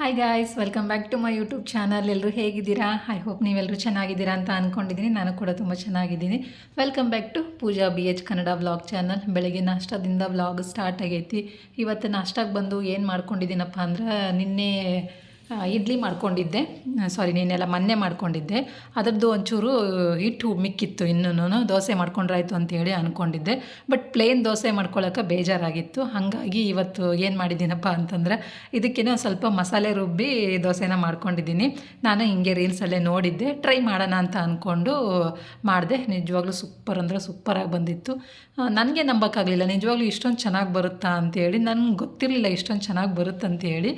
Hi guys, welcome back to my YouTube channel. ಎಲ್ಲರೂ ಹೇಗಿದ್ದೀರಾ? I hope ನೀವೆಲ್ಲರೂ ಚೆನ್ನಾಗಿದ್ದೀರಾ ಅಂತ ಅಂದ್ಕೊಂಡಿದ್ದೀನಿ. ನಾನು ಕೂಡ ತುಂಬ ಚೆನ್ನಾಗಿದ್ದೀನಿ. Welcome back to Pooja BH Kannada vlog channel. ಬೆಳಗ್ಗೆ ನಾಷ್ಟದಿಂದ ವ್ಲಾಗ್ ಸ್ಟಾರ್ಟ್ ಆಗೈತಿ. ಇವತ್ತು ನಾಷ್ಟಾಗೆ ಬಂದು ಏನು ಮಾಡ್ಕೊಂಡಿದ್ದೀನಪ್ಪ ಅಂದ್ರೆ, ನಿನ್ನೆ ಇಡ್ಲಿ ಮಾಡ್ಕೊಂಡಿದ್ದೆ. ನಿನ್ನೆಲ್ಲ ಮೊನ್ನೆ ಮಾಡ್ಕೊಂಡಿದ್ದೆ. ಅದರದ್ದು ಒಂಚೂರು ಹಿಟ್ಟು ಮಿಕ್ಕಿತ್ತು. ಇನ್ನೂ ದೋಸೆ ಮಾಡ್ಕೊಂಡ್ರಾಯ್ತು ಅಂತೇಳಿ ಅಂದ್ಕೊಂಡಿದ್ದೆ. ಬಟ್ ಪ್ಲೇನ್ ದೋಸೆ ಮಾಡ್ಕೊಳ್ಳೋಕೆ ಬೇಜಾರಾಗಿತ್ತು. ಹಾಗಾಗಿ ಇವತ್ತು ಏನು ಮಾಡಿದ್ದೀನಪ್ಪ ಅಂತಂದ್ರೆ, ಇದಕ್ಕೇನೋ ಸ್ವಲ್ಪ ಮಸಾಲೆ ರುಬ್ಬಿ ದೋಸೆನ ಮಾಡ್ಕೊಂಡಿದ್ದೀನಿ. ನಾನು ಹಿಂಗೆ ರೀಲ್ಸಲ್ಲೇ ನೋಡಿದ್ದೆ, ಟ್ರೈ ಮಾಡೋಣ ಅಂತ ಅಂದ್ಕೊಂಡು ಮಾಡಿದೆ. ನಿಜವಾಗ್ಲೂ ಸೂಪರ್ ಅಂದರೆ ಸೂಪರಾಗಿ ಬಂದಿತ್ತು. ನನಗೆ ನಂಬೋಕ್ಕಾಗಲಿಲ್ಲ, ನಿಜವಾಗ್ಲೂ ಇಷ್ಟೊಂದು ಚೆನ್ನಾಗಿ ಬರುತ್ತಾ ಅಂತೇಳಿ. ನನಗೆ ಗೊತ್ತಿರಲಿಲ್ಲ ಇಷ್ಟೊಂದು ಚೆನ್ನಾಗಿ ಬರುತ್ತಂತೇಳಿ.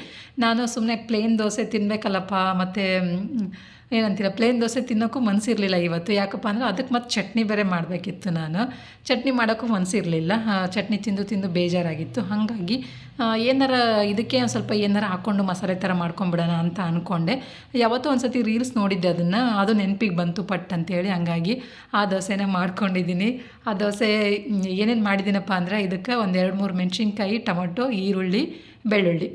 ನಾನು ಸುಮ್ಮನೆ ಪ್ಲೇನ್ ದೋಸೆ ತಿನ್ನಬೇಕಲ್ಲಪ್ಪ, ಮತ್ತು ಏನಂತೀರ, ಪ್ಲೇನ್ ದೋಸೆ ತಿನ್ನೋಕ್ಕೂ ಮನಸ್ಸಿರಲಿಲ್ಲ ಇವತ್ತು. ಯಾಕಪ್ಪ ಅಂದರೆ ಅದಕ್ಕೆ ಮತ್ತು ಚಟ್ನಿ ಬೇರೆ ಮಾಡಬೇಕಿತ್ತು. ನಾನು ಚಟ್ನಿ ಮಾಡೋಕ್ಕೂ ಮನಸ್ಸಿರಲಿಲ್ಲ. ಚಟ್ನಿ ತಿಂದು ಬೇಜಾರಾಗಿತ್ತು. ಹಾಗಾಗಿ ಏನಾರ ಇದಕ್ಕೆ ಒಂದು ಸ್ವಲ್ಪ ಏನಾರ ಹಾಕ್ಕೊಂಡು ಮಸಾಲೆ ಥರ ಮಾಡ್ಕೊಂಬಿಡೋಣ ಅಂತ ಅಂದ್ಕೊಂಡೆ. ಯಾವತ್ತೂ ಒಂದು ಸತಿ ರೀಲ್ಸ್ ನೋಡಿದ್ದೆ, ಅದು ನೆನಪಿಗೆ ಬಂತು ಪಟ್ ಅಂತೇಳಿ. ಹಂಗಾಗಿ ಆ ದೋಸೆನ ಮಾಡ್ಕೊಂಡಿದ್ದೀನಿ. ಆ ದೋಸೆ ಏನೇನು ಮಾಡಿದ್ದೀನಪ್ಪ ಅಂದರೆ, ಇದಕ್ಕೆ ಒಂದು 2-3 ಮೆಣಸಿನ್ಕಾಯಿ, ಟೊಮೊಟೊ, ಈರುಳ್ಳಿ, ಬೆಳ್ಳುಳ್ಳಿ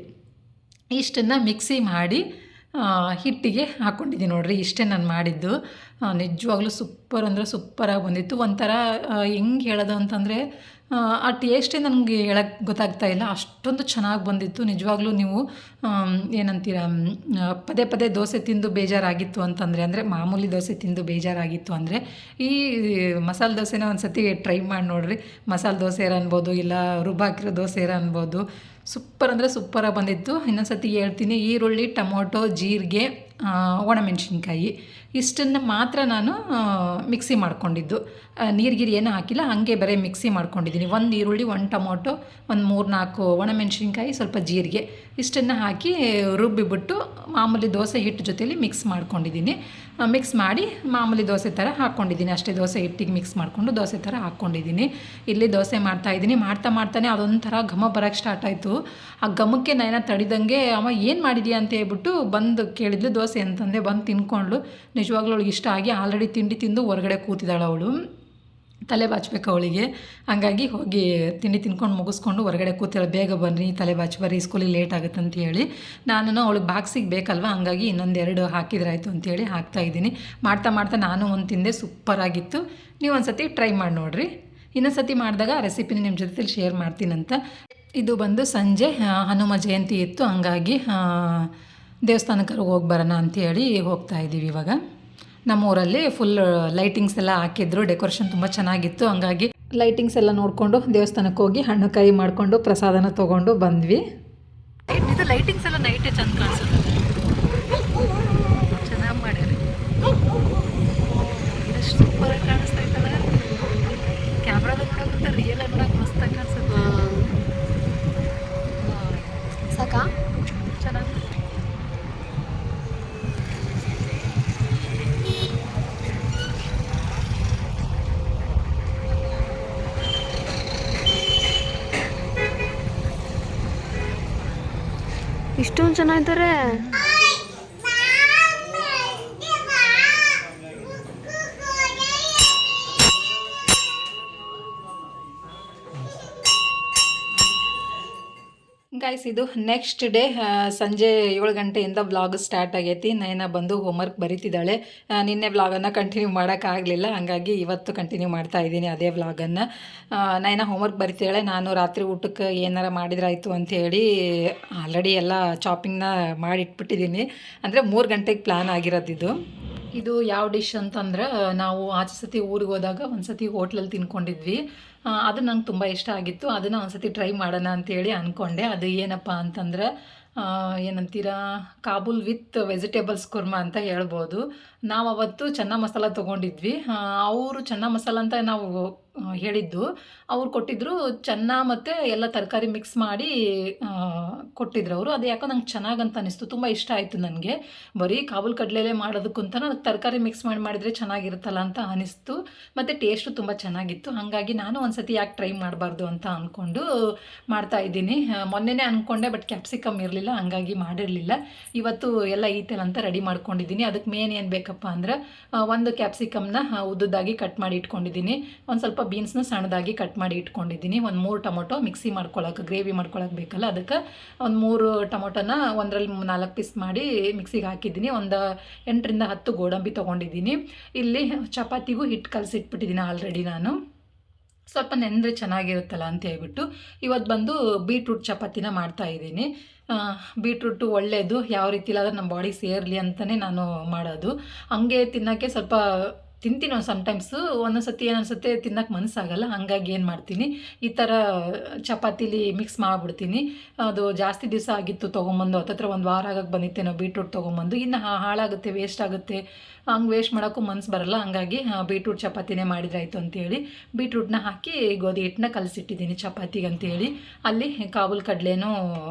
ಇಷ್ಟನ್ನು ಮಿಕ್ಸಿ ಮಾಡಿ ಹಿಟ್ಟಿಗೆ ಹಾಕ್ಕೊಂಡಿದ್ದೀನಿ. ನೋಡಿರಿ, ಇಷ್ಟೇ ನಾನು ಮಾಡಿದ್ದು. ನಿಜವಾಗ್ಲೂ ಸೂಪರ್ ಅಂದರೆ ಸೂಪರಾಗಿ ಬಂದಿತ್ತು. ಒಂಥರ ಹೆಂಗೆ ಹೇಳೋದು ಅಂತಂದರೆ, ಆ ಟೇಸ್ಟೇ ನನಗೆ ಹೇಳೋಕ್ಕೆ ಗೊತ್ತಾಗ್ತಾ ಇಲ್ಲ, ಅಷ್ಟೊಂದು ಚೆನ್ನಾಗಿ ಬಂದಿತ್ತು. ನಿಜವಾಗ್ಲೂ ನೀವು ಏನಂತೀರ, ಪದೇ ದೋಸೆ ತಿಂದು ಬೇಜಾರಾಗಿತ್ತು ಅಂತಂದರೆ, ಅಂದರೆ ಮಾಮೂಲಿ ದೋಸೆ ತಿಂದು ಬೇಜಾರಾಗಿತ್ತು ಅಂದರೆ, ಈ ಮಸಾಲೆ ದೋಸೆನ ಒಂದು ಸತಿ ಟ್ರೈ ಮಾಡಿ ನೋಡಿರಿ. ಮಸಾಲೆ ದೋಸೆ ಅನ್ಬೋದು, ಇಲ್ಲ ರುಬ್ಬಾಕಿರೋ ದೋಸೆ ಅನ್ಬೋದು. ಸೂಪರ್ ಅಂದರೆ ಸೂಪರಾಗಿ ಬಂದಿತ್ತು. ಇನ್ನೊಂದು ಸತಿ ಹೇಳ್ತೀನಿ, ಈರುಳ್ಳಿ, ಟೊಮೊಟೊ, ಜೀರಿಗೆ, ಒಣಮೆಣ್ಸಿನ್ಕಾಯಿ ಇಷ್ಟನ್ನು ಮಾತ್ರ ನಾನು ಮಿಕ್ಸಿ ಮಾಡ್ಕೊಂಡಿದ್ದು. ನೀರ್ಗಿರಿ ಏನೂ ಹಾಕಿಲ್ಲ, ಹಾಗೆ ಬರೀ ಮಿಕ್ಸಿ ಮಾಡ್ಕೊಂಡಿದ್ದೀನಿ. 1 ಈರುಳ್ಳಿ, 1 ಟೊಮೊಟೊ, ಒಂದು 3-4 ಒಣಮೆಣ್ಸಿನ್ಕಾಯಿ, ಸ್ವಲ್ಪ ಜೀರಿಗೆ ಇಷ್ಟನ್ನು ಹಾಕಿ ರುಬ್ಬಿಬಿಟ್ಟು ಮಾಮೂಲಿ ದೋಸೆ ಹಿಟ್ಟು ಜೊತೆಲಿ ಮಿಕ್ಸ್ ಮಾಡ್ಕೊಂಡಿದ್ದೀನಿ. ಮಿಕ್ಸ್ ಮಾಡಿ ಮಾಮೂಲಿ ದೋಸೆ ಥರ ಹಾಕ್ಕೊಂಡಿದ್ದೀನಿ. ಅಷ್ಟೇ, ದೋಸೆ ಹಿಟ್ಟಿಗೆ ಮಿಕ್ಸ್ ಮಾಡಿಕೊಂಡು ದೋಸೆ ಥರ ಹಾಕ್ಕೊಂಡಿದ್ದೀನಿ. ಇಲ್ಲಿ ದೋಸೆ ಮಾಡ್ತಾಯಿದ್ದೀನಿ. ಮಾಡ್ತಾನೆ ಅದೊಂಥರ ಘಮ ಬರೋಕ್ಕೆ ಸ್ಟಾರ್ಟ್ ಆಯಿತು. ಆ ಘಮಕ್ಕೆ ನಾನು ತಡಿದಂಗೆ, ಅಮ್ಮ ಏನು ಮಾಡಿದ್ಯಾ ಅಂತ ಹೇಳ್ಬಿಟ್ಟು ಬಂದು ಕೇಳಿದ್ಲು. ದೋಸೆ ಅಂತಂದೆ, ಬಂದು ತಿನ್ಕೊಂಡ್ಳು. ನಿಜವಾಗ್ಲೂ ಅವಳಿಗೆ ಇಷ್ಟ ಆಗಿ ಆಲ್ರೆಡಿ ತಿಂಡಿ ತಿಂದು ಹೊರಗಡೆ ಕೂತಿದ್ದಾಳೆ ಅವಳು. ತಲೆ ಬಾಚಬೇಕು ಅವಳಿಗೆ. ಹಂಗಾಗಿ ಹೋಗಿ ತಿಂಡಿ ತಿನ್ಕೊಂಡು ಮುಗಿಸ್ಕೊಂಡು ಹೊರಗಡೆ ಕೂತಿದ್ದಾಳೆ. ಬೇಗ ಬನ್ನಿ, ತಲೆ ಬಾಚಿ ಬರ್ರಿ, ಸ್ಕೂಲಿಗೆ ಲೇಟ್ ಆಗುತ್ತೆ ಅಂತ ಹೇಳಿ. ನಾನು ಅವಳಿಗೆ ಬಾಕ್ಸಿಗೆ ಬೇಕಲ್ವ, ಹಂಗಾಗಿ ಇನ್ನೊಂದೆರಡು ಹಾಕಿದ್ರಾಯ್ತು ಅಂತೇಳಿ ಹಾಕ್ತಾಯಿದ್ದೀನಿ. ಮಾಡ್ತಾ ನಾನು ಒಂದು ತಿಂದೆ, ಸೂಪರಾಗಿತ್ತು. ನೀವು ಒಂದು ಸತಿ ಟ್ರೈ ಮಾಡಿ ನೋಡಿರಿ. ಇನ್ನೊಂದು ಸತಿ ಮಾಡಿದಾಗ ಆ ರೆಸಿಪಿನ ನಿಮ್ಮ ಜೊತೆಲಿ ಶೇರ್ ಮಾಡ್ತೀನಂತ. ಇದು ಬಂದು ಸಂಜೆ ಹನುಮ ಜಯಂತಿ ಇತ್ತು. ಹಂಗಾಗಿ ದೇವಸ್ಥಾನಕ್ಕೆ ಹೋಗಿ ಬರೋಣ ಅಂಥೇಳಿ ಹೋಗ್ತಾಯಿದ್ದೀವಿ ಇವಾಗ. ನಮ್ಮೂರಲ್ಲಿ ಫುಲ್ ಲೈಟಿಂಗ್ಸ್ ಎಲ್ಲ ಹಾಕಿದ್ರು, ಡೆಕೋರೇಷನ್ ತುಂಬ ಚೆನ್ನಾಗಿತ್ತು. ಹಂಗಾಗಿ ಲೈಟಿಂಗ್ಸ್ ಎಲ್ಲ ನೋಡಿಕೊಂಡು ದೇವಸ್ಥಾನಕ್ಕೆ ಹೋಗಿ ಹಣ್ಣು ಕಾಯಿ ಮಾಡಿಕೊಂಡು ಪ್ರಸಾದನ ತೊಗೊಂಡು ಬಂದ್ವಿ. ಇದು ಲೈಟಿಂಗ್ಸ್ ಎಲ್ಲ ನೈಟೇ ಚೆಂದ ಕಾಣಿಸುತ್ತೆ, ಚೆನ್ನಾಗಿ ಮಾಡ್ಯಾರಿ. ಎಷ್ಟು ಸೂಪರಾಗಿ ಕಾಣಿಸ್ತಾ ಇತ್ತಲ್ಲ, ಕ್ಯಾಮ್ರಾದಾಗ ನೋಡೋಕ್ಕಿಂತ ರಿಯಲ್ ಆಗಿ ನೋಡೋಕೆ ಮಸ್ತಾಗಿ ಕಾಣಿಸುತ್ತೆ. ಸಾಕಾ? ಚೆನ್ನಾಗಿ ಇಷ್ಟೊಂದು ಚೆನ್ನಾಗಿದ್ದಾರೆ. ಗೈಸ್, ಇದು ನೆಕ್ಸ್ಟ್ ಡೇ ಸಂಜೆ 7 ಗಂಟೆಯಿಂದ ವ್ಲಾಗ್ ಸ್ಟಾರ್ಟ್ ಆಗೈತಿ. ನಯನ ಬಂದು ಹೋಮ್ವರ್ಕ್ ಬರೀತಿದ್ದಾಳೆ. ನಿನ್ನೆ ವ್ಲಾಗನ್ನು ಕಂಟಿನ್ಯೂ ಮಾಡೋಕ್ಕಾಗಲಿಲ್ಲ, ಹಾಗಾಗಿ ಇವತ್ತು ಕಂಟಿನ್ಯೂ ಮಾಡ್ತಾ ಇದ್ದೀನಿ ಅದೇ ವ್ಲಾಗನ್ನು. ನಯನ ಹೋಮ್ವರ್ಕ್ ಬರೀತಿದ್ದಾಳೆ. ನಾನು ರಾತ್ರಿ ಊಟಕ್ಕೆ ಏನಾರ ಮಾಡಿದ್ರಾಯ್ತು ಅಂಥೇಳಿ ಆಲ್ರೆಡಿ ಎಲ್ಲ ಚಾಪಿಂಗ್ನ ಮಾಡಿಟ್ಬಿಟ್ಟಿದ್ದೀನಿ. ಅಂದರೆ 3 ಗಂಟೆಗೆ ಪ್ಲ್ಯಾನ್ ಆಗಿರೋದಿದು. ಇದು ಯಾವ ಡಿಶ್ ಅಂತಂದ್ರೆ, ನಾವು ಆಚೆ ಸತಿ ಊರಿಗೆ ಹೋದಾಗ ಒಂದು ಸತಿ ಹೋಟ್ಲಲ್ಲಿ ತಿನ್ಕೊಂಡಿದ್ವಿ. ಅದು ನಂಗೆ ತುಂಬ ಇಷ್ಟ ಆಗಿತ್ತು. ಅದನ್ನು ಒಂದು ಸತಿ ಟ್ರೈ ಮಾಡೋಣ ಅಂತೇಳಿ ಅಂದ್ಕೊಂಡೆ. ಅದು ಏನಪ್ಪ ಅಂತಂದ್ರೆ, ಏನಂತೀರ, ಕಾಬೂಲ್ ವಿತ್ ವೆಜಿಟೇಬಲ್ಸ್ ಕುರ್ಮಾ ಅಂತ ಹೇಳ್ಬೋದು. ನಾವು ಅವತ್ತು ಚೆನ್ನ ಮಸಾಲ ತೊಗೊಂಡಿದ್ವಿ. ಅವರು ಚೆನ್ನ ಮಸಾಲ ಅಂತ ನಾವು ಹೇಳಿದ್ದು, ಅವ್ರು ಕೊಟ್ಟಿದ್ದರು ಚೆನ್ನ ಮತ್ತು ಎಲ್ಲ ತರಕಾರಿ ಮಿಕ್ಸ್ ಮಾಡಿ ಕೊಟ್ಟಿದ್ರು ಅವರು. ಅದು ಯಾಕೋ ನಂಗೆ ಚೆನ್ನಾಗಂತ ಅನಿಸ್ತು, ತುಂಬ ಇಷ್ಟ ಆಯಿತು ನನಗೆ. ಬರೀ ಕಾಬೂಲ್ ಕಡಲೆಲೆ ಮಾಡೋದಕ್ಕಂತ ಅದಕ್ಕೆ ತರಕಾರಿ ಮಿಕ್ಸ್ ಮಾಡಿದರೆ ಚೆನ್ನಾಗಿರುತ್ತಲ್ಲ ಅಂತ ಅನಿಸ್ತು. ಮತ್ತು ಟೇಸ್ಟು ತುಂಬ ಚೆನ್ನಾಗಿತ್ತು. ಹಾಗಾಗಿ ನಾನು ಒಂದು ಸತಿ ಯಾಕೆ ಟ್ರೈ ಮಾಡಬಾರ್ದು ಅಂತ ಅಂದ್ಕೊಂಡು ಮಾಡ್ತಾಯಿದ್ದೀನಿ. ಮೊನ್ನೆನೇ ಅಂದ್ಕೊಂಡೆ, ಬಟ್ ಕ್ಯಾಪ್ಸಿಕಮ್ ಇರಲಿಲ್ಲ, ಹಂಗಾಗಿ ಮಾಡಿರಲಿಲ್ಲ. ಇವತ್ತು ಎಲ್ಲ ಈತಲ್ ಅಂತ ರೆಡಿ ಮಾಡ್ಕೊಂಡಿದ್ದೀನಿ. ಅದಕ್ಕೆ ಮೇನ್ ಏನು ಬೇಕಪ್ಪ ಅಂದ್ರೆ, ಒಂದು ಕ್ಯಾಪ್ಸಿಕಮ್ನ ಉದ್ದುದ್ದಾಗಿ ಕಟ್ ಮಾಡಿ ಇಟ್ಕೊಂಡಿದ್ದೀನಿ. ಒಂದು ಸ್ವಲ್ಪ ಬೀನ್ಸ್ನ ಸಣ್ಣದಾಗಿ ಕಟ್ ಮಾಡಿ ಇಟ್ಕೊಂಡಿದ್ದೀನಿ. ಒಂದು 3 ಟೊಮೊಟೊ ಮಿಕ್ಸಿ ಮಾಡ್ಕೊಳಕ್ಕೆ, ಗ್ರೇವಿ ಮಾಡ್ಕೊಳಕ್ಕೆ ಬೇಕಲ್ಲ, ಅದಕ್ಕೆ ಒಂದು 3 ಟೊಮೊಟೊನ ಒಂದರಲ್ಲಿ 4 ಪೀಸ್ ಮಾಡಿ ಮಿಕ್ಸಿಗೆ ಹಾಕಿದ್ದೀನಿ. ಒಂದು 8ರಿಂದ 10 ಗೋಡಂಬಿ ತೊಗೊಂಡಿದ್ದೀನಿ. ಇಲ್ಲಿ ಚಪಾತಿಗೂ ಹಿಟ್ಟು ಕಲಸಿಟ್ಬಿಟ್ಟಿದ್ದೀನಿ ಆಲ್ರೆಡಿ ನಾನು. ಸ್ವಲ್ಪ ನೆಂದರೆ ಚೆನ್ನಾಗಿರುತ್ತಲ್ಲ ಅಂತ ಹೇಳ್ಬಿಟ್ಟು ಇವತ್ತು ಬಂದು ಬೀಟ್ರೂಟ್ ಚಪಾತಿನ ಮಾಡ್ತಾಯಿದ್ದೀನಿ. ಬೀಟ್ರೂಟು ಒಳ್ಳೆಯದು, ಯಾವ ರೀತಿ ಇಲ್ಲಾಂದ್ರೆ ನಮ್ಮ ಬಾಡಿಗೆ ಸೇರಲಿ ಅಂತಲೇ ನಾನು ಮಾಡೋದು. ಹಂಗೆ ತಿನ್ನೋಕ್ಕೆ ಸ್ವಲ್ಪ ತಿಂತೀನಿ ಸಮ್ಟೈಮ್ಸು, ಒಂದೊಂದು ಸತಿ ಏನನ್ಸುತ್ತೆ ತಿನ್ನೋಕ್ಕೆ ಮನಸ್ಸಾಗಲ್ಲ. ಹಾಗಾಗಿ ಏನು ಮಾಡ್ತೀನಿ, ಈ ಥರ ಚಪಾತಿಲಿ ಮಿಕ್ಸ್ ಮಾಡಿಬಿಡ್ತೀನಿ. ಅದು ಜಾಸ್ತಿ ದಿವಸ ಆಗಿತ್ತು ತೊಗೊಂಬಂದು, ಹತ್ತತ್ರ 1 ವಾರ ಆಗಕ್ಕೆ ಬಂದಿತ್ತೆ ನಾವು ಬೀಟ್ರೂಟ್ ತೊಗೊಂಬಂದು. ಇನ್ನು ಹಾಳಾಗುತ್ತೆ, ವೇಸ್ಟ್ ಆಗುತ್ತೆ, ಹಂಗೆ ವೇಸ್ಟ್ ಮಾಡೋಕ್ಕೂ ಮನಸ್ಸು ಬರಲ್ಲ. ಹಂಗಾಗಿ ಬೀಟ್ರೂಟ್ ಚಪಾತಿನೇ ಮಾಡಿದ್ರಾಯ್ತು ಅಂತೇಳಿ ಬೀಟ್ರೂಟ್ನ ಹಾಕಿ ಗೋಧಿ ಹಿಟ್ಟನ್ನ ಕಲಸಿಟ್ಟಿದ್ದೀನಿ ಚಪಾತಿಗೆ ಅಂತೇಳಿ. ಅಲ್ಲಿ ಕಾಬೂಲ್ ಕಡಲೆನೂ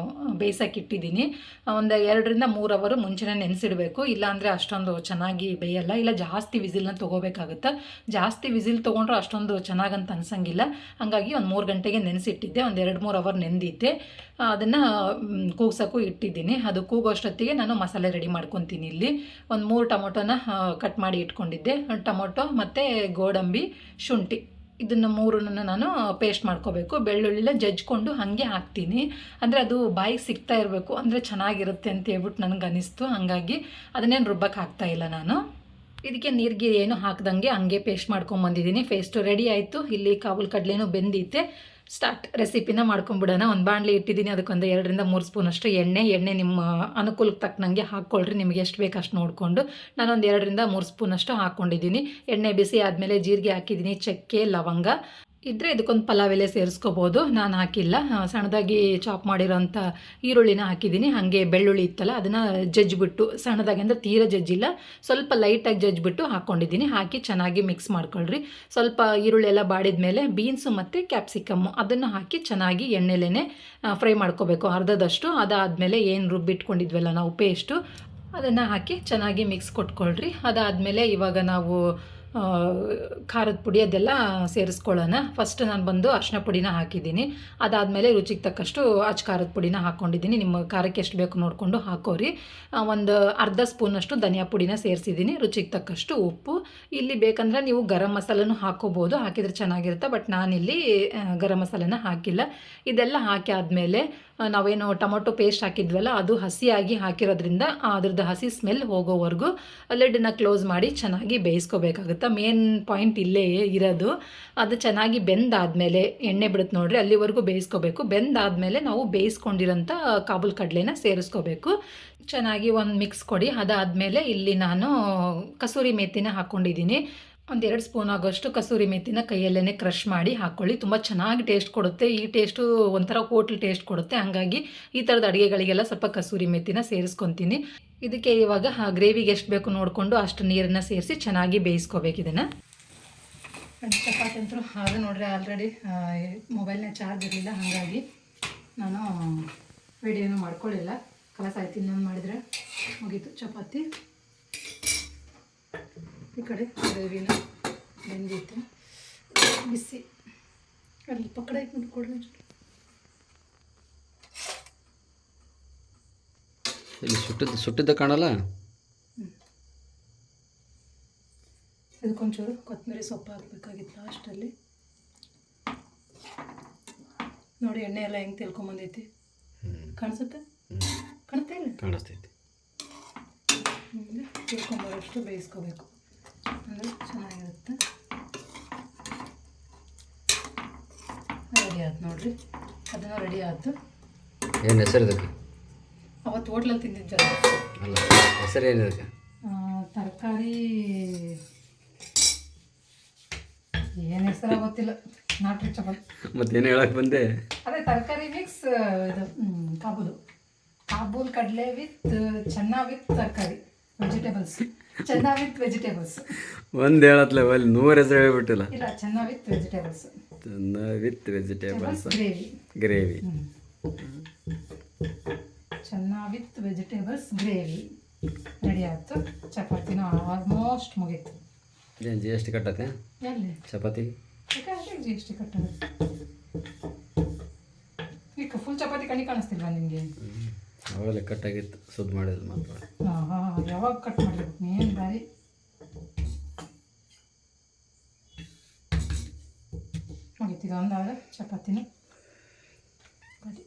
ಬೇಯಿಸೋಕ್ಕಿಟ್ಟಿದ್ದೀನಿ. ಒಂದು 2ರಿಂದ 3 ಅವರ್ ಮುಂಚೆನೇ ನೆನೆಸಿಡಬೇಕು, ಇಲ್ಲಾಂದರೆ ಅಷ್ಟೊಂದು ಚೆನ್ನಾಗಿ ಬೇಯಲ್ಲ. ಇಲ್ಲ ಜಾಸ್ತಿ ವಿಸಿಲ್ನ ತೊಗೋಬೇಕಾಗುತ್ತೆ. ಜಾಸ್ತಿ ವಿಸಿಲ್ ತೊಗೊಂಡ್ರೆ ಅಷ್ಟೊಂದು ಚೆನ್ನಾಗಂತ ಅನ್ಸಂಗಿಲ್ಲ. ಹಾಗಾಗಿ ಒಂದು 3 ಗಂಟೆಗೆ ನೆನೆಸಿಟ್ಟಿದ್ದೆ. ಒಂದು 2-3 ಅವರ್ ನೆಂದಿದ್ದೆ. ಅದನ್ನು ಕೂಗ್ಸೋಕ್ಕೂ ಇಟ್ಟಿದ್ದೀನಿ. ಅದು ಕೂಗೋಷ್ಟೊತ್ತಿಗೆ ನಾನು ಮಸಾಲೆ ರೆಡಿ ಮಾಡ್ಕೊತೀನಿ. ಇಲ್ಲಿ ಒಂದು 3 ಟೊಮೊಟೊನ ಕಟ್ ಮಾಡಿ ಇಟ್ಕೊಂಡಿದ್ದೆ. ಟೊಮೊಟೊ ಮತ್ತು ಗೋಡಂಬಿ, ಶುಂಠಿ, ಇದನ್ನು 3 ನಾನು ಪೇಸ್ಟ್ ಮಾಡ್ಕೋಬೇಕು. ಬೆಳ್ಳುಳ್ಳಿನ ಜಜ್ಕೊಂಡು ಹಾಗೆ ಹಾಕ್ತೀನಿ, ಅಂದರೆ ಅದು ಬಾಯಿಗೆ ಸಿಗ್ತಾ ಇರಬೇಕು, ಅಂದರೆ ಚೆನ್ನಾಗಿರುತ್ತೆ ಅಂತ ಹೇಳ್ಬಿಟ್ಟು ನನಗೆ ಅನ್ನಿಸ್ತು. ಹಾಗಾಗಿ ಅದನ್ನೇನು ರುಬ್ಬಕ್ಕೆ ಹಾಕ್ತಾಯಿಲ್ಲ ನಾನು. ಇದಕ್ಕೆ ನೀರಿಗೆ ಏನು ಹಾಕ್ದಂಗೆ ಹಂಗೆ ಪೇಸ್ಟ್ ಮಾಡ್ಕೊಂಬಂದಿದ್ದೀನಿ. ಪೇಸ್ಟು ರೆಡಿ ಆಯಿತು. ಇಲ್ಲಿ ಕಾಬೂಲ್ ಕಡಲೆನೂ ಬೆಂದಿತ್ತೆ. ಸ್ಟಾರ್ಟ್ ರೆಸಿಪಿನ ಮಾಡ್ಕೊಂಬಿಡೋಣ. ಒಂದು ಬಾಣಲಿ ಇಟ್ಟಿದ್ದೀನಿ, ಅದಕ್ಕೊಂದು 2ರಿಂದ 3 ಸ್ಪೂನಷ್ಟು ಎಣ್ಣೆ ನಿಮ್ಮ ಅನುಕೂಲಕ್ಕೆ ತಕ್ಕನಂಗೆ ಹಾಕ್ಕೊಳ್ರಿ, ನಿಮಗೆ ಎಷ್ಟು ಬೇಕು ಅಷ್ಟು ನೋಡಿಕೊಂಡು. ನಾನೊಂದು 2ರಿಂದ 3 ಸ್ಪೂನಷ್ಟು ಹಾಕ್ಕೊಂಡಿದ್ದೀನಿ. ಎಣ್ಣೆ ಬಿಸಿ ಆದಮೇಲೆ ಜೀರಿಗೆ ಹಾಕಿದ್ದೀನಿ, ಚಕ್ಕೆ, ಲವಂಗ ಇದ್ದರೆ ಇದಕ್ಕೊಂದು ಪಲಾವ್ ಎಲೆ ಸೇರಿಸ್ಕೋಬೋದು. ನಾನು ಹಾಕಿಲ್ಲ. ಸಣ್ಣದಾಗಿ ಚಾಪ್ ಮಾಡಿರೋಂಥ ಈರುಳ್ಳಿನ ಹಾಕಿದ್ದೀನಿ. ಹಾಗೆ ಬೆಳ್ಳುಳ್ಳಿ ಇತ್ತಲ್ಲ ಅದನ್ನು ಜಜ್ಜಿಬಿಟ್ಟು, ಸಣ್ಣದಾಗಿ ಅಂದರೆ ತೀರಾ ಜಜ್ಜಿಲ್ಲ, ಸ್ವಲ್ಪ ಲೈಟಾಗಿ ಜಜ್ಜಿಬಿಟ್ಟು ಹಾಕ್ಕೊಂಡಿದ್ದೀನಿ. ಹಾಕಿ ಚೆನ್ನಾಗಿ ಮಿಕ್ಸ್ ಮಾಡ್ಕೊಳ್ರಿ. ಸ್ವಲ್ಪ ಈರುಳ್ಳಿ ಎಲ್ಲ ಬಾಡಿದ ಮೇಲೆ ಬೀನ್ಸು ಮತ್ತು ಕ್ಯಾಪ್ಸಿಕಮ್ಮು ಅದನ್ನು ಹಾಕಿ ಚೆನ್ನಾಗಿ ಎಣ್ಣೆಲೇ ಫ್ರೈ ಮಾಡ್ಕೋಬೇಕು ಅರ್ಧದಷ್ಟು. ಅದಾದಮೇಲೆ ಏನು ರುಬ್ಬಿಟ್ಕೊಂಡಿದ್ವಲ್ಲ ನಾವು ಪೇಸ್ಟು, ಅದನ್ನು ಹಾಕಿ ಚೆನ್ನಾಗಿ ಮಿಕ್ಸ್ ಕೊಟ್ಕೊಳ್ರಿ. ಅದಾದಮೇಲೆ ಇವಾಗ ನಾವು ಖಾರದ ಪುಡಿ ಅದೆಲ್ಲ ಸೇರಿಸ್ಕೊಳ್ಳೋಣ. ಫಸ್ಟ್ ನಾನು ಬಂದು ಅರಿಶಿನ ಪುಡಿನ ಹಾಕಿದ್ದೀನಿ. ಅದಾದಮೇಲೆ ರುಚಿಗೆ ತಕ್ಕಷ್ಟು ಅಚ್ಚ ಖಾರದ ಪುಡಿನ ಹಾಕ್ಕೊಂಡಿದ್ದೀನಿ. ನಿಮ್ಮ ಖಾರಕ್ಕೆ ಎಷ್ಟು ಬೇಕು ನೋಡಿಕೊಂಡು ಹಾಕೋರಿ. ಒಂದು ಅರ್ಧ ಸ್ಪೂನಷ್ಟು ಧನಿಯಾ ಪುಡಿನ ಸೇರಿಸಿದ್ದೀನಿ, ರುಚಿಗೆ ತಕ್ಕಷ್ಟು ಉಪ್ಪು. ಇಲ್ಲಿ ಬೇಕಂದ್ರೆ ನೀವು ಗರಂ ಮಸಾಲನೂ ಹಾಕೋಬೋದು, ಹಾಕಿದರೆ ಚೆನ್ನಾಗಿರುತ್ತೆ. ಬಟ್ ನಾನಿಲ್ಲಿ ಗರಂ ಮಸಾಲೆನ ಹಾಕಿಲ್ಲ. ಇದೆಲ್ಲ ಹಾಕಿ ಆದಮೇಲೆ ನಾವೇನು ಟೊಮೊಟೊ ಪೇಸ್ಟ್ ಹಾಕಿದ್ವಲ್ಲ ಅದು ಹಸಿಯಾಗಿ ಹಾಕಿರೋದ್ರಿಂದ ಅದ್ರದ್ದು ಹಸಿ ಸ್ಮೆಲ್ ಹೋಗೋವರೆಗೂ ಲಿಡ್ಡನ್ನ ಕ್ಲೋಸ್ ಮಾಡಿ ಚೆನ್ನಾಗಿ ಬೇಯಿಸ್ಕೋಬೇಕಾಗುತ್ತೆ. ಮೇನ್ ಪಾಯಿಂಟ್ ಇಲ್ಲೇ ಇರೋದು. ಅದು ಚೆನ್ನಾಗಿ ಬೆಂದಾದಮೇಲೆ ಎಣ್ಣೆ ಬಿಡುತ್ತೆ ನೋಡ್ರಿ, ಅಲ್ಲಿವರೆಗೂ ಬೇಯಿಸ್ಕೋಬೇಕು. ಬೆಂದಾದಮೇಲೆ ನಾವು ಬೇಯಿಸ್ಕೊಂಡಿರೋಂಥ ಕಾಬೂಲ್ ಕಡಲೆನ ಸೇರಿಸ್ಕೋಬೇಕು. ಚೆನ್ನಾಗಿ ಒಂದು ಮಿಕ್ಸ್ ಕೊಡಿ. ಅದಾದಮೇಲೆ ಇಲ್ಲಿ ನಾನು ಕಸೂರಿ ಮೇಥಿನ ಹಾಕ್ಕೊಂಡಿದ್ದೀನಿ. ಒಂದು 2 ಸ್ಪೂನ್ ಆಗೋಷ್ಟು ಕಸೂರಿ ಮೇಥಿನ ಕೈಯಲ್ಲೇ ಕ್ರಷ್ ಮಾಡಿ ಹಾಕ್ಕೊಳ್ಳಿ. ತುಂಬ ಚೆನ್ನಾಗಿ ಟೇಸ್ಟ್ ಕೊಡುತ್ತೆ. ಈ ಟೇಸ್ಟು ಒಂಥರ ಹೋಟ್ಲ್ ಟೇಸ್ಟ್ ಕೊಡುತ್ತೆ. ಹಾಗಾಗಿ ಈ ಥರದ ಅಡುಗೆಗಳಿಗೆಲ್ಲ ಸ್ವಲ್ಪ ಕಸೂರಿ ಮೇಥಿನ ಸೇರಿಸ್ಕೊತೀನಿ. ಇದಕ್ಕೆ ಇವಾಗ ಗ್ರೇವಿಗೆ ಎಷ್ಟು ಬೇಕು ನೋಡಿಕೊಂಡು ಅಷ್ಟು ನೀರನ್ನು ಸೇರಿಸಿ ಚೆನ್ನಾಗಿ ಬೇಯಿಸ್ಕೋಬೇಕು ಇದನ್ನು. ಚಪಾತಿ ಅಂತೂ ಅದು ನೋಡ್ರಿ ಆಲ್ರೆಡಿ ಮೊಬೈಲ್ನ ಚಾರ್ಜ್ ಇರಲಿಲ್ಲ, ಹಾಗಾಗಿ ನಾನು ವಿಡಿಯೋನೂ ಮಾಡ್ಕೊಳ್ಳಿಲ್ಲ. ಕಲಸ ಆಯ್ತು, ಇನ್ನೊಂದು ಮಾಡಿದರೆ ಮುಗೀತು ಚಪಾತಿ. ಈ ಕಡೆ ಗ್ರೇವಿನ ಬೆಂದಿತ್ತು, ಬಿಸಿ ಅಲ್ಲಿ ಪಕ್ಕಡ ಇಟ್ಬಿಟ್ಟು ಕೊಡ್ರಿ. ಇಲ್ಲಿ ಸುಟ್ಟಿದ್ದ ಕಾಣಲ್ಲ. ಇದಕ್ಕೊಂಚೂರು ಕೊತ್ತಂಬರಿ ಸೊಪ್ಪು ಹಾಕಬೇಕಾಗಿತ್ತು ಲಾಸ್ಟಲ್ಲಿ. ನೋಡಿ ಎಣ್ಣೆ ಎಲ್ಲ ಹೆಂಗೆ ತಿಳ್ಕೊಂಬಂದೈತಿ, ಕಾಣಿಸುತ್ತೆ? ಕಾಣುತ್ತಾ ಇಲ್ಲ? ಕಾಣಿಸ್ತೈತಿ. ತಿಳ್ಕೊಂಬರೋಷ್ಟು ಬೇಯಿಸ್ಕೋಬೇಕು, ಅಂದರೆ ಚೆನ್ನಾಗಿರುತ್ತೆ. ರೆಡಿ ಆಯ್ತು ನೋಡಿರಿ, ಅದನ್ನು ರೆಡಿ ಆಯ್ತು. ಏನು ಹೆಸರು ಇದಕ್ಕೆ? ಅವತ್ತು ಹೋಟ್ಲಲ್ಲಿ ತಿಂದಿದ್ದಲ್ಲ. ಅಲ್ಲ, ಹೆಸರು ಏನು ಇದಕ್ಕೆ? ತರಕಾರಿ ಏನು ಹೆಸರ ಗೊತ್ತಿಲ್ಲ. ನಾಟಿ ಚಪಾತಿ. ಮತ್ತೇನು ಹೇಳಕ್ಕೆ ಬಂದೆ? ಅದೇ ತರಕಾರಿ ಮಿಕ್ಸ್ ಇದು ಕಾಬೂಲ್ ಕಡಲೆ ವಿತ್ ಚೆನ್ನ ವಿತ್ ತರಕಾರಿ ವೆಜಿಟೇಬಲ್ಸ್. ಚೆನ್ನ ವಿತ್ ವೆಜಿಟೇಬಲ್ಸ್ ಒಂದು ಹೇಳತ್ಲೆ ಅಲ್ಲಿ 100 ಹೆಸರು ಹೇಳ್ಬಿಟ್ಟಿಲ್ಲ. ಇಲ್ಲ, ಚೆನ್ನ ವಿತ್ ವೆಜಿಟೇಬಲ್ಸ್. ಚೆನ್ನ ವಿತ್ ವೆಜಿಟೇಬಲ್ಸ್ ಗ್ರೇವಿ. ಚೆನ್ನ ವಿತ್ ವೆಜಿಟೇಬಲ್ಸ್ ಗ್ರೇವಿ ರೆಡಿ ಆಯಿತು. ಚಪಾತಿನೂ ಆಲ್ಮೋಸ್ಟ್ ಮುಗೀತು. ಏನು ಜಿ ಎಸ್ ಟಿ ಕಟ್ಟತ್ತೆ ಎಲ್ಲಿ ಚಪಾತಿ? ಜಿ ಎಸ್ ಟಿ ಕಟ್ಟೋದು. ಈಗ ಫುಲ್ ಚಪಾತಿ ಕಣ್ಣಿ ಕಾಣಿಸ್ತಿಲ್ವಾ ನಿಮಗೆ? ಅವಾಗಲೇ ಕಟ್ಟಾಗಿತ್ತು, ಸುದ್ದು ಮಾಡಿದ್ರು ಮಾತ್ರ. ಹಾಂ, ಯಾವಾಗ ಕಟ್ ಮಾಡಿರ್ಬೇಕು ಏನು ಬಾರಿ. ಇದೊಂದಾದ್ರೆ ಚಪಾತಿನ ರೆಡಿ.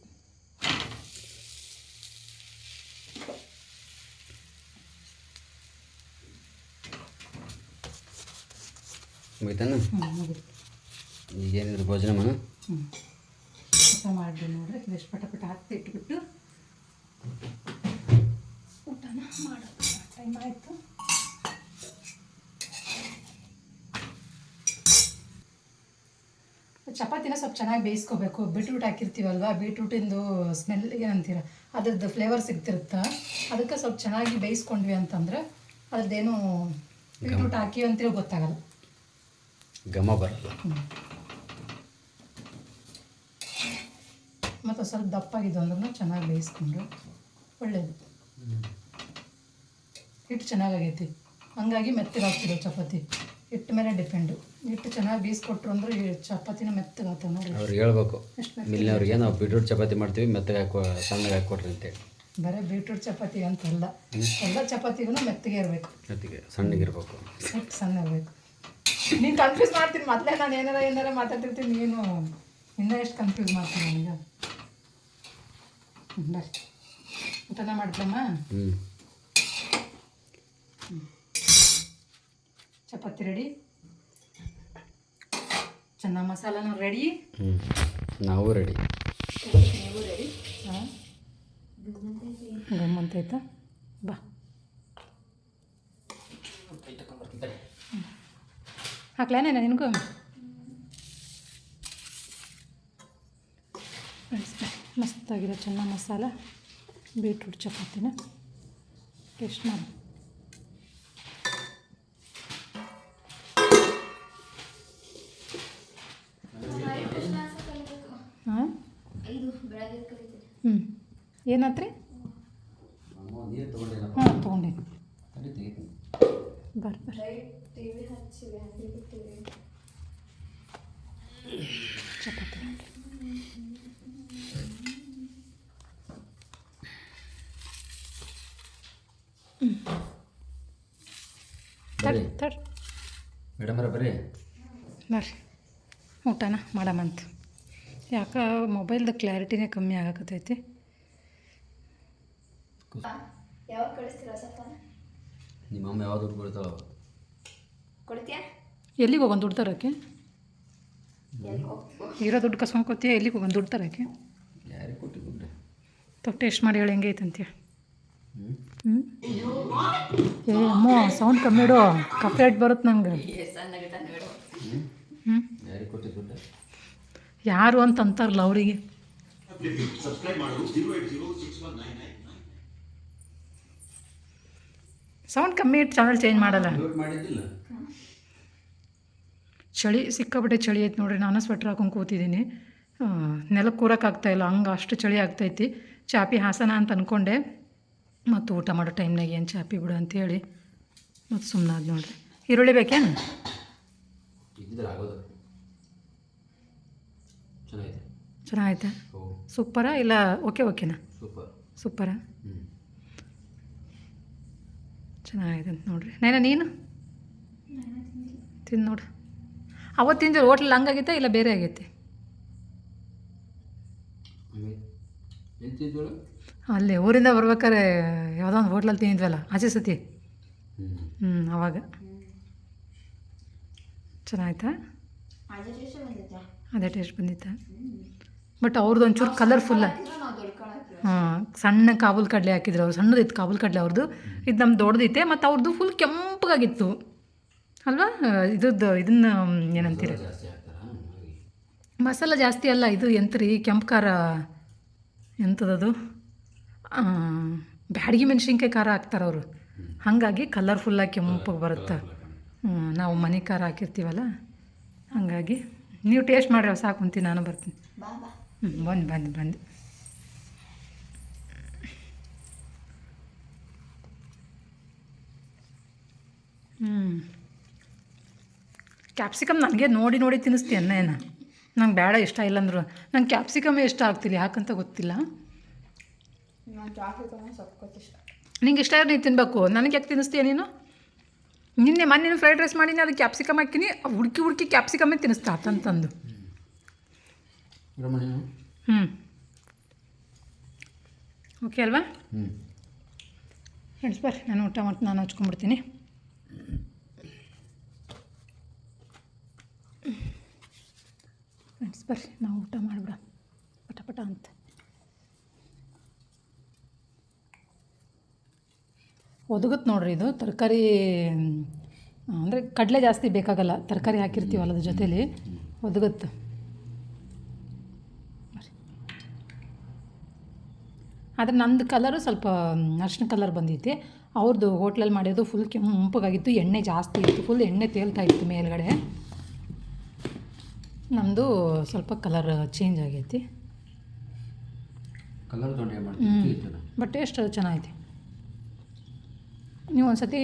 ಮುಗಿತಾನ ಮುಗಿತು. ಈಗೇನಿದ್ರು ಭೋಜನ ಮಾಡು. ಊಟ ಮಾಡಿದೆ ನೋಡ್ರಿ, ಇದೆಷ್ಟು ಪಟ ಪಟ ಹಾಕಿ ಇಟ್ಬಿಟ್ಟು ಊಟನ ಮಾಡೋದು ಟೈಮ್ ಆಯಿತು. ಚಪಾತಿನ ಸ್ವಲ್ಪ ಚೆನ್ನಾಗಿ ಬೇಯಿಸ್ಕೋಬೇಕು. ಬೀಟ್ರೂಟ್ ಹಾಕಿರ್ತೀವಲ್ವ, ಬೀಟ್ರೂಟಿಂದು ಸ್ಮೆಲ್ ಏನಂತೀರ ಅದ್ರದ್ದು ಫ್ಲೇವರ್ ಸಿಗ್ತಿರುತ್ತೆ. ಅದಕ್ಕೆ ಸ್ವಲ್ಪ ಚೆನ್ನಾಗಿ ಬೇಯಿಸ್ಕೊಂಡ್ವಿ ಅಂತಂದ್ರೆ ಅದ್ರದ್ದೇನು ಬೀಟ್ರೂಟ್ ಹಾಕಿ ಅಂತೇಳಿ ಗೊತ್ತಾಗಲ್ಲ, ಘಮ ಬರಲ್ಲ. ಮತ್ತು ಸ್ವಲ್ಪ ದಪ್ಪಾಗಿದ್ದು ಅಂದ್ರೂ ಚೆನ್ನಾಗಿ ಬೇಯಿಸ್ಕೊಂಡ್ರೆ ಒಳ್ಳೆಯದು. ಹಿಟ್ಟು ಚೆನ್ನಾಗಾಗೈತಿ, ಹಂಗಾಗಿ ಮೆತ್ತಗಾಗ್ತಿರೋ ಚಪಾತಿ. ಹಿಟ್ಟು ಮೇಲೆ ಡಿಪೆಂಡು. ಹಿಟ್ಟು ಚೆನ್ನಾಗಿ ಬೇಯಿಸ್ಕೊಟ್ರು ಅಂದ್ರೆ ಈ ಚಪಾತಿನ ಮೆತ್ತಗಾಗ್ತವೆ ನೋಡಿ. ಅವ್ರಿಗೆ ಹೇಳ್ಬೇಕು ಮಿಲ್ನವ್ರಿಗೆ, ನಾವು ಬೀಟ್ರೂಟ್ ಚಪಾತಿ ಮಾಡ್ತೀವಿ ಮೆತ್ತಗೆ ಸಣ್ಣಗೆ ಹಾಕ್ಕೊಟ್ರಿ ಅಂತೇಳಿ. ಬರೀ ಬೀಟ್ರೂಟ್ ಚಪಾತಿ ಅಂತಲ್ಲ, ಎಲ್ಲ ಚಪಾತಿಗೂ ಮೆತ್ತಗೆ ಇರಬೇಕು, ಮೆತ್ತಗೆ ಸಣ್ಣಗಿರ್ಬೇಕು, ಹಿಟ್ಟು ಸಣ್ಣ ಇರಬೇಕು. ನೀನು ಕನ್ಫ್ಯೂಸ್ ಮಾಡ್ತೀನಿ ಮೊದಲೇ, ನಾನು ಏನಾರ ಮಾತಾಡ್ತಿರ್ತೀನಿ, ನೀನು ಇನ್ನೂ ಎಷ್ಟು ಕನ್ಫ್ಯೂಸ್ ಮಾಡ್ತೀನಿ ನನಗೆ. ಬರ್ರಿ ಊಟನ ಮಾಡ್ತಮ್ಮ. ಚಪಾತಿ ರೆಡಿ, ಚೆನ್ನ ಮಸಾಲನೂ ರೆಡಿ, ನಾವು ರೆಡಿ. ನೀವು ರೆಡಿ. ಹಾಂ ಗಮ್ಮಂತೈತಾ, ಬಾ ಹಾಕ್ಲೇನೇನ ನಿನಗೂ. ಮಸ್ತಾಗಿರೋ ಚೆನ್ನ ಮಸಾಲ ಬೀಟ್ರೂಟ್ ಚಪಾತಿನ ಟೇಸ್ಟ್ ಮಾಡಿ. ಹಾಂ ಏನಾತ್ರಿ? ಹಾಂ ತೊಗೊಂಡಿನಿ. ಬರ್ರಿ ಚಪಾತಿ ತಡ್ರಿ ಮೇಡಮರ ಬರ್ರಿ ಬರ್ರಿ ಊಟನ ಮಾಡಮಂತ. ಯಾಕೆ ಮೊಬೈಲ್ದು ಕ್ಲಾರಿಟಿನೇ ಕಮ್ಮಿ ಆಗಕತ್ತೈತಿ. ನಿಮ್ಮ ಅಮ್ಮ ಯಾವ್ದು ದುಡ್ಡು ಕೊಡ್ತಾವ? ಎಲ್ಲಿಗೆ ಹೋಗೋದು ದುಡ್ಡು ತರೋಕ್ಕೆ? ಇರೋ ದುಡ್ಡು ಕಸ್ಕೊಂಡ್ಕೊತೀಯ, ಎಲ್ಲಿಗೆ ಹೋಗೋದು ದುಡ್ಡು ತರೋಕ್ಕೆ? ಯಾರಿಗೆ ಕೊಟ್ಟು ದುಡ್ಡು? ಟೇಸ್ಟ್ ಮಾಡಿ ಹೇಳಿ ಹೆಂಗೆ ಐತಂತೀಯ. ಏ ಅಮ್ಮ ಸೌಂಡ್ ಕಮ್ಮಿ ಇಡು, ಕಫೇಟ್ ಬರುತ್ತೆ ನಂಗೆ. ಯಾರಿಗೆ ಕೊಟ್ಟು ದುಡ್ಡು? ಯಾರು ಅಂತ ಅಂತಾರಲ್ಲ ಅವರಿಗೆ. ಸೌಂಡ್ ಕಮ್ಮಿ ಇಟ್ಟು ಚಾನಲ್ ಚೇಂಜ್ ಮಾಡಲ್ಲ. ಮಾಡಿದ್ದಿಲ್ಲ. ಚಳಿ ಸಿಕ್ಕಾಪಟ್ಟೆ ಚಳಿ ಐತೆ ನೋಡ್ರಿ. ನಾನು ಸ್ವೆಟ್ರ್ ಹಾಕೊಂಡು ಕೂತಿದ್ದೀನಿ, ನೆಲಕ್ಕೆ ಕೂರಕ್ಕಾಗ್ತಾಯಿಲ್ಲ, ಹಂಗೆ ಅಷ್ಟು ಚಳಿ ಆಗ್ತೈತಿ. ಚಾಪಿ ಹಾಸನ ಅಂತ ಅಂದ್ಕೊಂಡೆ, ಮತ್ತು ಊಟ ಮಾಡೋ ಟೈಮ್ನಾಗ ಏನು ಚಾಪಿ ಬಿಡು ಅಂತೇಳಿ ಮತ್ತು ಸುಮ್ಮನಾದ್ ನೋಡ್ರಿ. ಈರುಳ್ಳಿ ಬೇಕೇನು? ಚೆನ್ನಾಗೈತೆ. ಸೂಪರಾ ಇಲ್ಲ ಓಕೆನಾ? ಸೂಪರಾ? ಚೆನ್ನಾಗೈತೆ ಅಂತ ನೋಡ್ರಿ. ನೀನು ತಿಂದು ನೋಡು. ಅವತ್ತಿಂದ ಹೋಟ್ಲಲ್ಲಿ ಹಂಗಾಗೈತೆ ಇಲ್ಲ ಬೇರೆ ಆಗೈತೆ? ಅಲ್ಲಿ ಊರಿಂದ ಬರ್ಬೇಕಾರೆ ಯಾವುದೋ ಒಂದು ಹೋಟ್ಲಲ್ಲಿ ತಿಂದಿದ್ವಲ್ಲ ಆಚೆ ಸತಿ, ಅವಾಗ ಚೆನ್ನಾಯ್ತಾ? ಅದೇ ಟೇಸ್ಟ್ ಬಂದಿತ್ತಾ? ಬಟ್ ಅವ್ರದ್ದು ಒಂಚೂರು ಕಲರ್ಫುಲ್ಲ. ಹಾಂ, ಸಣ್ಣ ಕಾಬೂಲ್ ಕಡಲೆ ಹಾಕಿದ್ರು ಅವ್ರು, ಸಣ್ಣದಿತ್ತು ಕಾಬೂಲ್ ಕಡಲೆ ಅವ್ರದ್ದು. ಇದು ನಮ್ಮ ದೊಡ್ಡದಿತ್ತೆ, ಮತ್ತು ಅವ್ರದ್ದು ಫುಲ್ ಕೆಂಪಗಾಗಿತ್ತು ಅಲ್ವಾ? ಇದನ್ನು ಏನಂತೀರ, ಮಸಾಲ ಜಾಸ್ತಿ ಅಲ್ಲ ಇದು. ಎಂತ್ರಿ ಕೆಂಪು ಖಾರ ಎಂಥದ್ದು, ಬ್ಯಾಡಗಿ ಮೆಣಸಿನ್ಕಾಯಿ ಖಾರ ಹಾಕ್ತಾರೆ ಅವರು, ಹಾಗಾಗಿ ಕಲರ್ಫುಲ್ಲಾಗಿ ಕೆಂಪಗೆ ಬರುತ್ತೆ. ನಾವು ಮನೆ ಖಾರ ಹಾಕಿರ್ತೀವಲ್ಲ, ಹಾಗಾಗಿ ನೀವು ಟೇಸ್ಟ್ ಮಾಡಿರಿ, ಸಾಕು ಅಂತೀನಿ, ನಾನು ಬರ್ತೀನಿ. ಬಂದು ಕ್ಯಾಪ್ಸಿಕಮ್ ನನಗೆ ನೋಡಿ ತಿನ್ನಿಸ್ತೀಯ ಅನ್ನ. ನಂಗೆ ಬೇಡ, ಇಷ್ಟ ಇಲ್ಲಂದ್ರು. ನಂಗೆ ಕ್ಯಾಪ್ಸಿಕಮೇ ಇಷ್ಟ ಆಗ್ತಿಲ್ಲ, ಯಾಕಂತ ಗೊತ್ತಿಲ್ಲ. ನಿಂಗೆ ಇಷ್ಟ ನೀನು ತಿನ್ನಬೇಕು, ನನಗೆ ಯಾಕೆ ತಿನ್ನಿಸ್ತೀಯ ನೀನು? ಮೊನ್ನೆ ಫ್ರೈಡ್ ರೈಸ್ ಮಾಡೀನಿ, ಅದು ಕ್ಯಾಪ್ಸಿಕಮ್ ಹಾಕಿನಿ, ಹುಡುಕಿ ಕ್ಯಾಪ್ಸಿಕಮ್ಮೇ ತಿನ್ನಿಸ್ತಾ ಅಂತಂದು. ರಮಣಿ ಹ್ಞೂ ಓಕೆ ಅಲ್ವಾ ಹ್ಞೂ ಫ್ರೆಂಡ್ಸ್ ಬರ್ರಿ ನಾನು ಊಟ ಮಾಡ್ತೀನಿ, ನಾನು ಹಚ್ಕೊಂಡ್ಬಿಡ್ತೀನಿ. ಫ್ರೆಂಡ್ಸ್ ಬರ್ರಿ ನಾವು ಊಟ ಮಾಡಿಬಿಡ ಪಟ ಪಟ ಅಂತ. ಒದಗುತ್ತೆ ನೋಡ್ರಿ ಇದು ತರಕಾರಿ, ಅಂದರೆ ಕಡಲೆ ಜಾಸ್ತಿ ಬೇಕಾಗಲ್ಲ, ತರಕಾರಿ ಹಾಕಿರ್ತೀವಲ್ಲ ಅದ್ರ ಜೊತೇಲಿ ಒದಗುತ್ತೆ. ಆದರೆ ನಂದು ಕಲರು ಸ್ವಲ್ಪ ಅರ್ಶಿನ ಕಲರ್ ಬಂದೈತಿ. ಅವ್ರದ್ದು ಹೋಟ್ಲಲ್ಲಿ ಮಾಡಿದ್ದು ಫುಲ್ ಕೆಂಪಗಾಗಿತ್ತು, ಎಣ್ಣೆ ಜಾಸ್ತಿ ಇತ್ತು, ಫುಲ್ ಎಣ್ಣೆ ತೇಲ್ತಾ ಇತ್ತು ಮೇಲ್ಗಡೆ. ನಮ್ಮದು ಸ್ವಲ್ಪ ಕಲರ್ ಚೇಂಜ್ ಆಗೈತಿ. ಕಲರ್ ತೊಗೊಂಡು ಮಾಡ್ತೀವಿ ಬಟ್ ಟೇಸ್ಟ್ ಚೆನ್ನಾಗೈತಿ. ನೀವು ಒಂದು ಸತಿ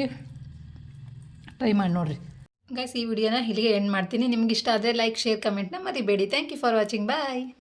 ಟ್ರೈ ಮಾಡಿ ನೋಡಿರಿ ಗೈಸ್. ಈ ವಿಡಿಯೋನ ಇಲ್ಲಿಗೆ ಎಂಡ್ ಮಾಡ್ತೀನಿ. ನಿಮ್ಗೆ ಇಷ್ಟ ಆದರೆ ಲೈಕ್, ಶೇರ್, ಕಮೆಂಟ್ನ ಮರಿಬೇಡಿ. Thank you for watching. Bye.